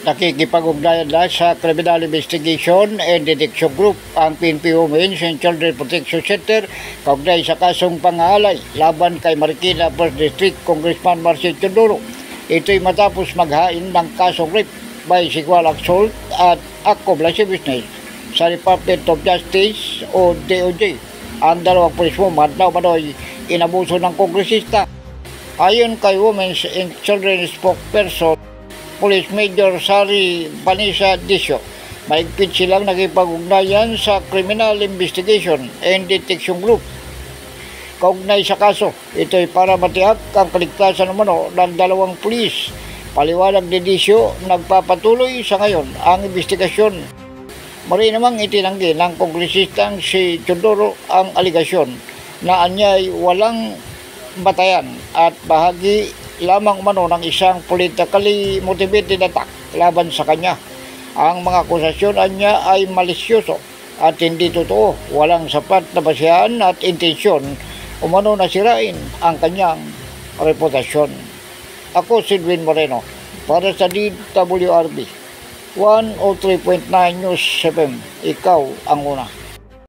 Nakikipag-ugnayan na sa Criminal Investigation and Detection Group ang PNP Women's and Children Protection Center kaugnay sa kasong pangahalay laban kay Marikina 1st District Congressman Marcel Teodoro. Ito'y matapos maghain ng kasong rape by sexual assault at act of lascivious business sa Department of Justice o DOJ. Ang dalawang pulis woman na umano'y inabuso ng kongresista. Ayon kay Women's and Children spokesperson Police Major Sari Vanessa Disio, mahigpit silang nakipag-ugnayan sa Criminal Investigation and Detection Group kaugnay sa kaso. Ito'y para matiyak ang kaligtasan ng dalawang pulis. Paliwanag ni Disio, nagpapatuloy sa ngayon ang investigasyon. Mari namang itinanggi ng kongresistang si Teodoro ang aligasyon na anya'y walang batayan at bahagi lamang umano ng isang politically motivated attack laban sa kanya. Ang mga akusasyon niya ay malisyoso at hindi totoo, walang sapat na basihan at intensyon umano na sirain ang kanyang reputasyon. Ako si Edwin Moreno para sa DWRB 103.9 News FM. Ikaw ang una.